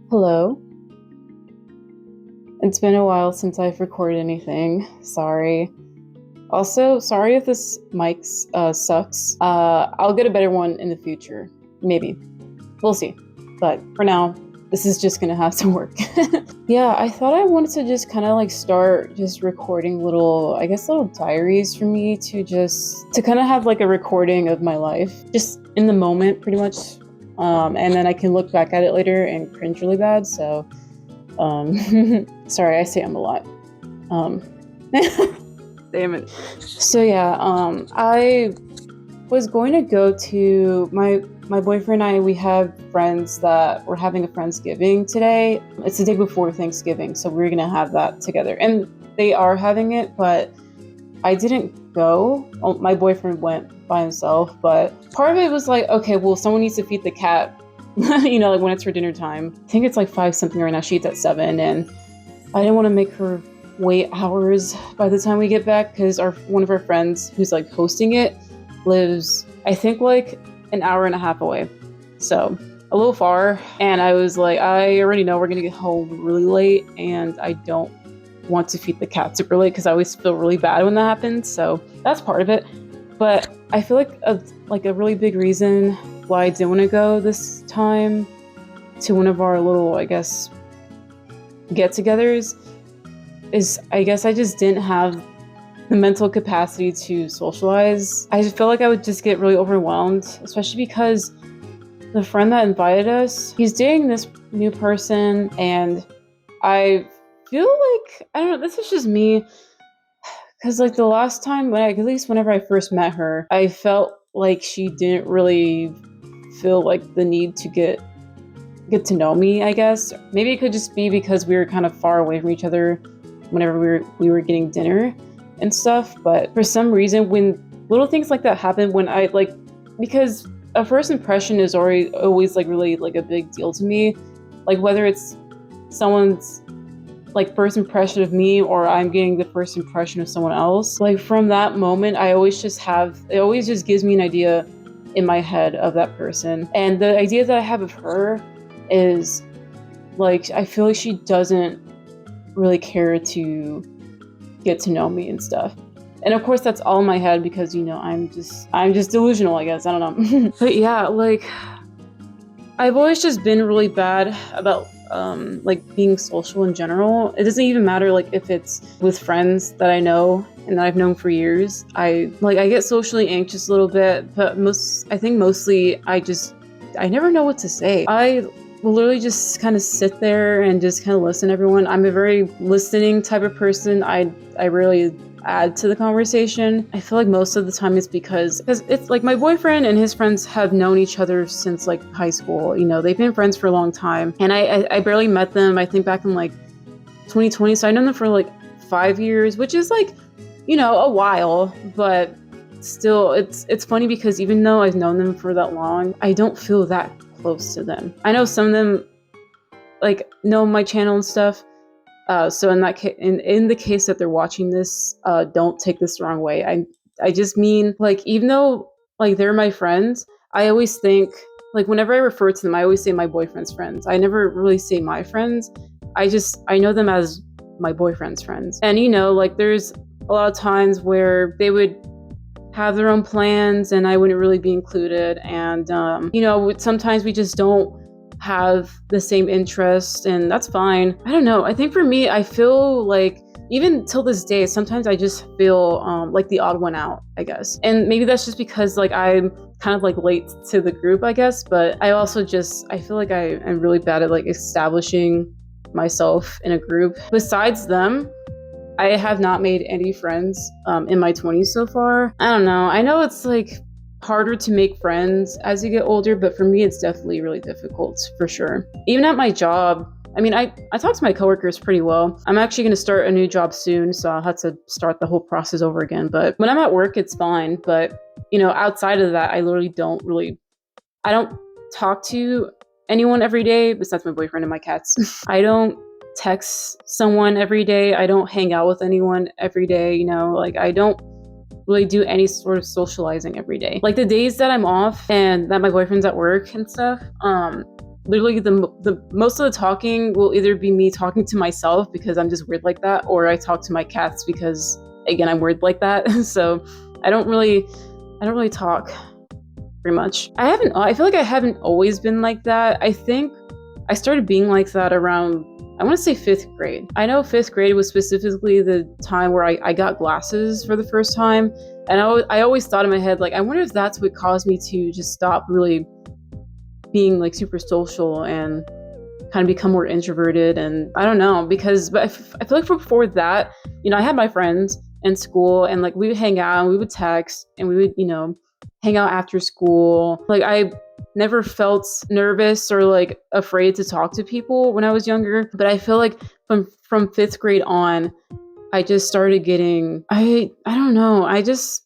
Hello. It's been a while since I've recorded anything. Sorry. Also, sorry if this mic sucks. I'll get a better one in the future. Maybe. We'll see. But for now, this is just gonna have to work. Yeah, I thought I wanted to just kind of like start just recording little diaries for me to kind of have like a recording of my life, just in the moment, pretty much. And then I can look back at it later and cringe really bad. So, sorry, I say a lot. Um, Damn it. So yeah, I was going to go to my boyfriend and I. We have friends that we're having a Friendsgiving today. It's the day before Thanksgiving, so we're gonna have that together. And they are having it, but I didn't go. My boyfriend went by himself, but part of it was like, okay, well, someone needs to feed the cat. Like when it's her dinner time. I think it's like 5 something right now. She eats at 7, and I didn't want to make her wait hours by the time we get back because one of our friends who's like hosting it lives, I think, like an hour and a half away. So a little far. And I was like, I already know we're gonna get home really late, and I don't want to feed the cat super late because I always feel really bad when that happens. So that's part of it. But I feel like a really big reason why I didn't want to go this time to one of our little, I guess, get-togethers is I guess I just didn't have the mental capacity to socialize. I just felt like I would just get really overwhelmed, especially because the friend that invited us, he's dating this new person, and I feel like, I don't know, this is just me, because like the last time, at least whenever I first met her, I felt like she didn't really feel like the need to get to know me, I guess. Maybe it could just be because we were kind of far away from each other whenever we were getting dinner and stuff. But for some reason, when little things like that happen, when I like, because a first impression is always like really like a big deal to me. Like whether it's someone's like first impression of me or I'm getting the first impression of someone else. Like from that moment, it always just gives me an idea in my head of that person. And the idea that I have of her is like, I feel like she doesn't really care to get to know me and stuff. And of course that's all in my head because, I'm just delusional, I guess. I don't know. But yeah, like I've always just been really bad about like being social in general. It doesn't even matter like if it's with friends that I know and that I've known for years. I get socially anxious a little bit, but mostly I never know what to say. I will literally just kind of sit there and just kind of listen to everyone. I'm a very listening type of person. I rarely add to the conversation. I feel like most of the time it's because it's like my boyfriend and his friends have known each other since like high school. They've been friends for a long time, and I barely met them, I think, back in like 2020. So I known them for like 5 years, which is like, a while, but still it's funny because even though I've known them for that long, I don't feel that close to them. I know some of them like know my channel and stuff. So in that case, in the case that they're watching this, don't take this the wrong way. I just mean, like, even though like they're my friends, I always think, like, whenever I refer to them, I always say my boyfriend's friends. I never really say my friends. I know them as my boyfriend's friends. And like there's a lot of times where they would have their own plans and I wouldn't really be included. And sometimes we just don't have the same interest, and that's fine. I don't know. I think for me, I feel like even till this day, sometimes I just feel like the odd one out, I guess. And maybe that's just because like I'm kind of like late to the group, I guess. But I also I feel like I am really bad at like establishing myself in a group. Besides them, I have not made any friends in my 20s so far. I don't know. I know it's like harder to make friends as you get older, but for me it's definitely really difficult, for sure. Even at my job, I mean, I talk to my coworkers pretty well. I'm actually going to start a new job soon, so I'll have to start the whole process over again. But when I'm at work, it's fine. But outside of that, I don't talk to anyone every day besides my boyfriend and my cats. I don't text someone every day. I don't hang out with anyone every day. Like I don't really do any sort of socializing every day. Like the days that I'm off and that my boyfriend's at work and stuff, literally the most of the talking will either be me talking to myself because I'm just weird like that, or I talk to my cats because again I'm weird like that. So I don't really talk very much. I feel like I haven't always been like that. I think I started being like that around, I want to say 5th grade. I know 5th grade was specifically the time where I got glasses for the first time. And I always thought in my head, like, I wonder if that's what caused me to just stop really being like super social and kind of become more introverted. And I don't know, but I feel like before that, I had my friends in school and like we would hang out and we would text and we would, hang out after school. Like I never felt nervous or like afraid to talk to people when I was younger. But I feel like from 5th grade on, I just started getting, I don't know, I just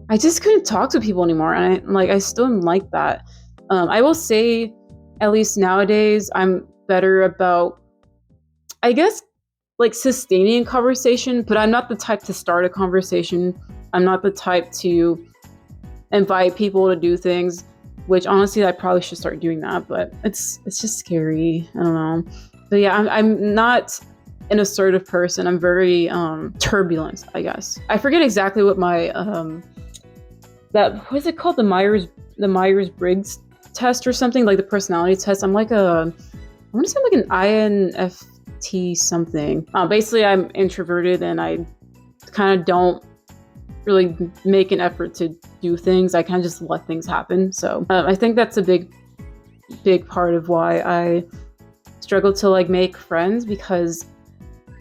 couldn't talk to people anymore. And I still am like that. I will say, at least nowadays, I'm better about, I guess, like sustaining a conversation, but I'm not the type to start a conversation. I'm not the type to invite people to do things, which honestly, I probably should start doing that, but it's just scary. I don't know. But yeah, I'm not an assertive person. I'm very turbulent, I guess. I forget exactly what my what is it called? The Myers-Briggs test or something, like the personality test. I'm like I want to say I'm like an INFT something. Basically, I'm introverted and I kind of don't really make an effort to do things. I kind of just let things happen. So I think that's a big part of why I struggle to like make friends, because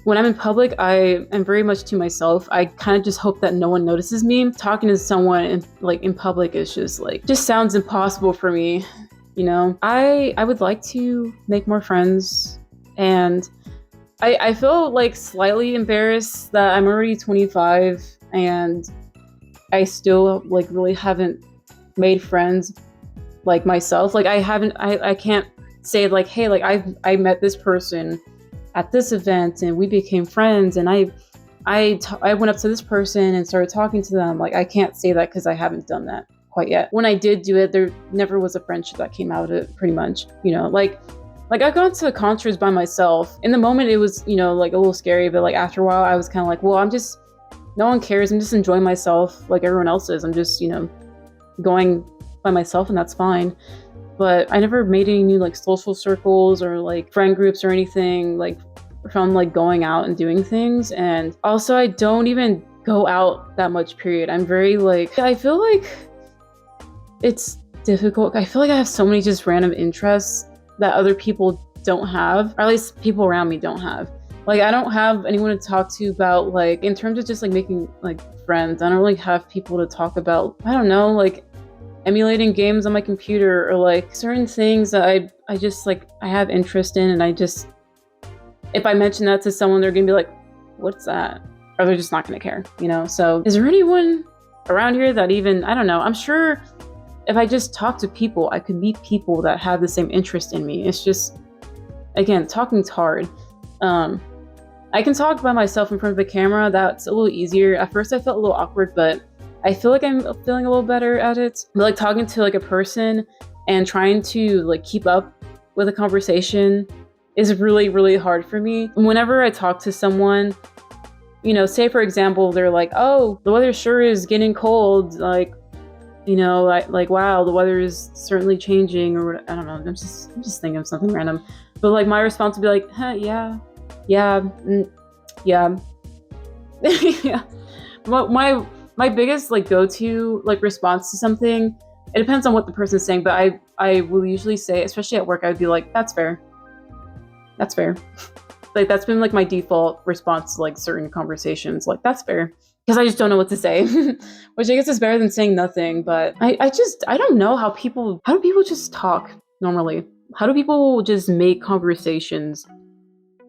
when I'm in public, I am very much to myself. I kind of just hope that no one notices me. Talking to someone in public is just sounds impossible for me. I would like to make more friends, and I feel like slightly embarrassed that I'm already 25 and I still like really haven't made friends like myself. Like I can't say like, hey, like I met this person at this event and we became friends and I went up to this person and started talking to them. Like I can't say that because I haven't done that quite yet. When I did do it, there never was a friendship that came out of it, pretty much. Like I've gone to concerts by myself. In the moment, it was, like a little scary, but like after a while, I was kind of like, well, no one cares. I'm just enjoying myself like everyone else is. I'm just, going by myself and that's fine. But I never made any new like social circles or like friend groups or anything like from like going out and doing things. And also I don't even go out that much, period. I'm very like, I feel like it's difficult. I feel like I have so many just random interests that other people don't have, or at least people around me don't have. Like I don't have anyone to talk to about like, in terms of just like making like friends, I don't really have people to talk about, I don't know, like emulating games on my computer or like certain things that I just like I have interest in, and I just, if I mention that to someone, they're gonna be like, what's that? Or they're just not gonna care, So is there anyone around here that even, I don't know, I'm sure if I just talk to people, I could meet people that have the same interest in me. It's just, again, talking's hard. I can talk by myself in front of the camera. That's a little easier. At first I felt a little awkward, but I feel like I'm feeling a little better at it. But like talking to like a person and trying to like keep up with a conversation is really, really hard for me. Whenever I talk to someone, say for example, they're like, oh, the weather sure is getting cold. Like, like, wow, the weather is certainly changing, or I don't know. I'm just thinking of something random. But like my response would be like, huh, yeah. Yeah. Yeah. My biggest like go-to like response to something, it depends on what the person's saying, but I will usually say, especially at work, I would be like, that's fair. That's fair. Like that's been like my default response to like certain conversations, like that's fair. Because I just don't know what to say, which I guess is better than saying nothing. But I don't know how do people just talk normally? How do people just make conversations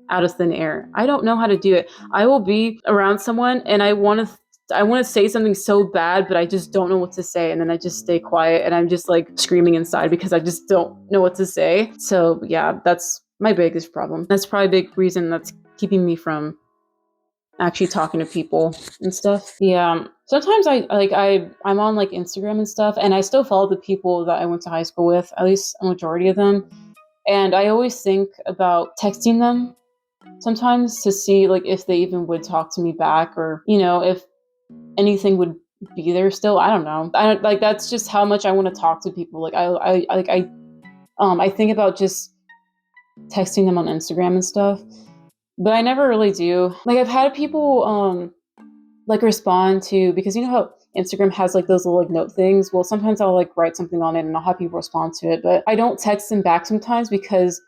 out of thin air? I don't know how to do it. I will be around someone and I want to say something so bad, but I just don't know what to say. And then I just stay quiet and I'm just like screaming inside because I just don't know what to say. So yeah, that's my biggest problem. That's probably a big reason that's keeping me from actually talking to people and stuff. Yeah. Sometimes I'm on like Instagram and stuff, and I still follow the people that I went to high school with, at least a majority of them. And I always think about texting them sometimes to see like if they even would talk to me back, or if anything would be there still. I don't know. I don't like that's just how much I want to talk to people. Like I think about just texting them on Instagram and stuff, but I never really do. Like I've had people like respond to, because you know how Instagram has like those little like note things. Well, sometimes I'll like write something on it and I'll have people respond to it, but I don't text them back sometimes because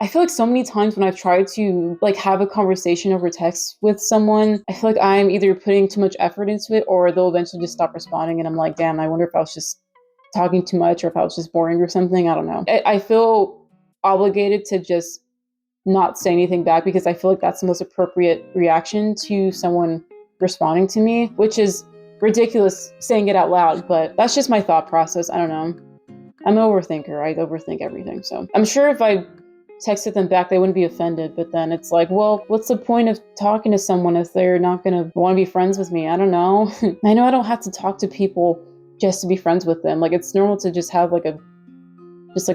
I feel like so many times when I've tried to like have a conversation over text with someone, I feel like I'm either putting too much effort into it or they'll eventually just stop responding. And I'm like, damn, I wonder if I was just talking too much or if I was just boring or something. I don't know. I feel obligated to just not say anything back because I feel like that's the most appropriate reaction to someone responding to me, which is ridiculous saying it out loud, but that's just my thought process. I don't know. I'm an overthinker. I overthink everything. So I'm sure if I texted them back, they wouldn't be offended. But then it's like, well, what's the point of talking to someone if they're not going to want to be friends with me? I don't know. I know I don't have to talk to people just to be friends with them. Like it's normal to just have like a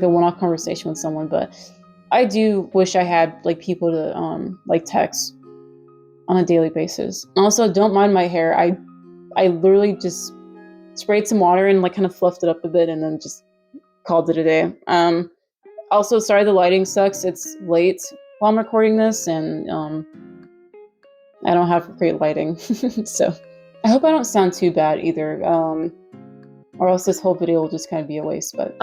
one-off conversation with someone. But I do wish I had like people to like text on a daily basis. Also, don't mind my hair. I literally just sprayed some water and like kind of fluffed it up a bit and then just called it a day. Also, sorry the lighting sucks. It's late while I'm recording this, and I don't have great lighting. So I hope I don't sound too bad either, or else this whole video will just kind of be a waste. But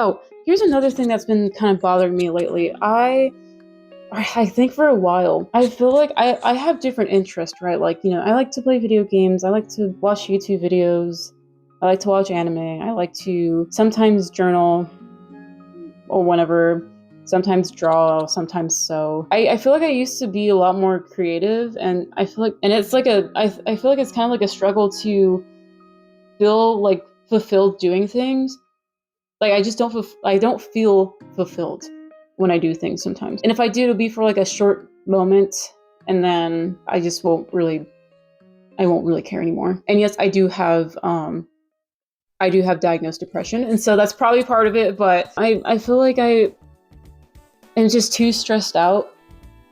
here's another thing that's been kind of bothering me lately. I think for a while, I feel like I have different interests, right? Like, I like to play video games. I like to watch YouTube videos. I like to watch anime. I like to sometimes journal or whenever, sometimes draw, sometimes sew. I feel like I used to be a lot more creative, and I feel like, and it's like I feel like it's kind of like a struggle to feel like fulfilled doing things. Like I don't feel fulfilled when I do things sometimes. And if I do, it'll be for like a short moment, and then I just won't really care anymore. And yes, I do have diagnosed depression, and so that's probably part of it, but I feel like I am just too stressed out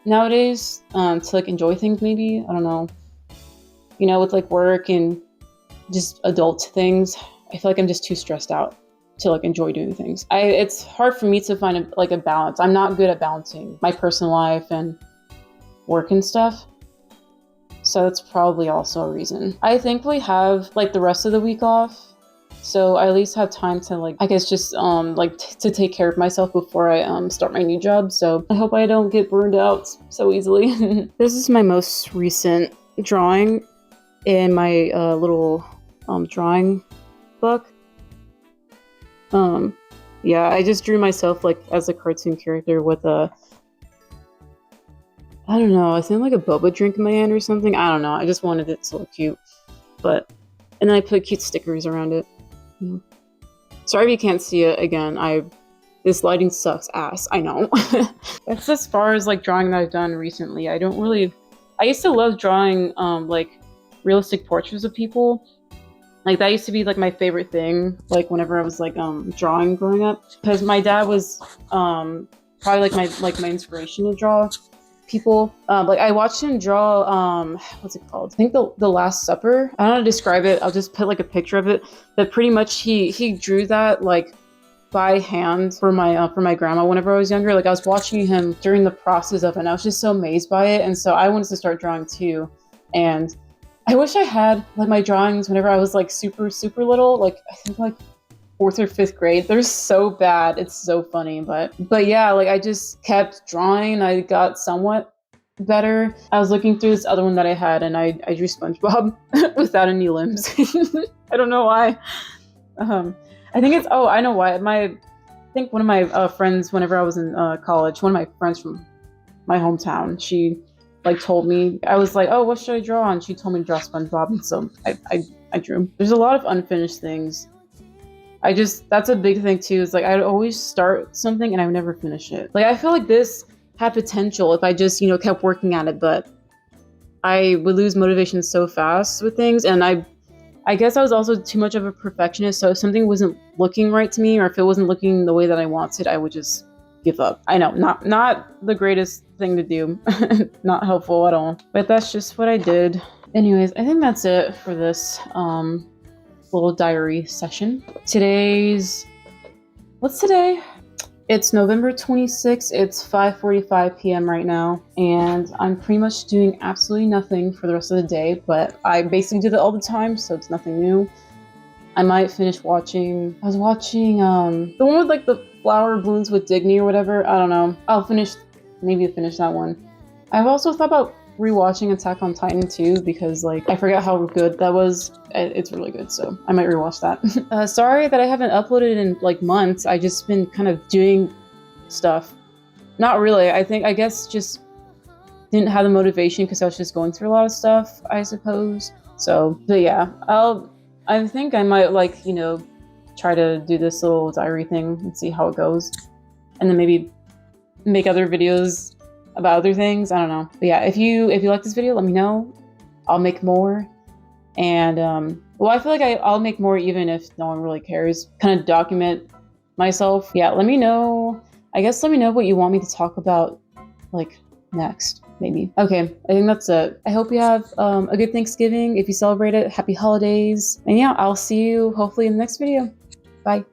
nowadays to like enjoy things maybe. I don't know. With like work and just adult things, I feel like I'm just too stressed out to like enjoy doing things. It's hard for me to find a balance. I'm not good at balancing my personal life and work and stuff. So that's probably also a reason. I thankfully have like the rest of the week off. So I at least have time to like, I guess just to take care of myself before I start my new job. So I hope I don't get burned out so easily. This is my most recent drawing in my little drawing book. Yeah, I just drew myself like as a cartoon character with I don't know, I think like a boba drink in my hand or something. I don't know. I just wanted it to look cute. And then I put cute stickers around it. Yeah. Sorry if you can't see it again. This lighting sucks ass. I know. That's as far as like drawing that I've done recently. I used to love drawing like realistic portraits of people. Like that used to be like my favorite thing, like whenever I was like drawing growing up, because my dad was probably like my inspiration to draw people. Like I watched him draw what's it called? I think the Last Supper. I don't know how to describe it. I'll just put like a picture of it. But pretty much he drew that like by hand for my grandma whenever I was younger. Like I was watching him during the process of it, and I was just so amazed by it, and so I wanted to start drawing too. And I wish I had like my drawings whenever I was like super little, like I think like 4th or 5th grade. They're so bad. It's so funny, but yeah, like I just kept drawing. I got somewhat better. I was looking through this other one that I had, and I drew SpongeBob without any limbs. I don't know why. I think I know why. I think one of my friends, whenever I was in college, one of my friends from my hometown, she like told me, I was like, oh, what should I draw? And she told me to draw SpongeBob, and so I drew. There's a lot of unfinished things. That's a big thing too, is like I'd always start something and I would never finish it. Like I feel like this had potential if I just, kept working at it, but I would lose motivation so fast with things, and I guess I was also too much of a perfectionist, so if something wasn't looking right to me, or if it wasn't looking the way that I wanted, I would just give up. I know, not the greatest thing to do. Not helpful at all. But that's just what I did. Anyways, I think that's it for this little diary session. What's today? It's November 26th. It's 5:45 p.m. right now, and I'm pretty much doing absolutely nothing for the rest of the day, but I basically do that all the time, so it's nothing new. I might finish watching... I was watching the one with like the flower blooms with Digny or whatever. I don't know. I'll maybe finish that one. I've also thought about rewatching Attack on Titan too, because like I forgot how good that was. It's really good, so I might rewatch that. Sorry that I haven't uploaded in like months. I just been kind of doing stuff. Not really. I guess just didn't have the motivation because I was just going through a lot of stuff, I suppose. So, but yeah, I think I might like, you know, try to do this little diary thing and see how it goes, and then maybe make other videos about other things. I don't know. But yeah, if you like this video, let me know. I'll make more. And well, I feel like I'll make more even if no one really cares. Kind of document myself. Yeah, let me know. I guess let me know what you want me to talk about like next, maybe. Okay, I think that's it. I hope you have a good Thanksgiving. If you celebrate it, happy holidays. And yeah, I'll see you hopefully in the next video. Bye.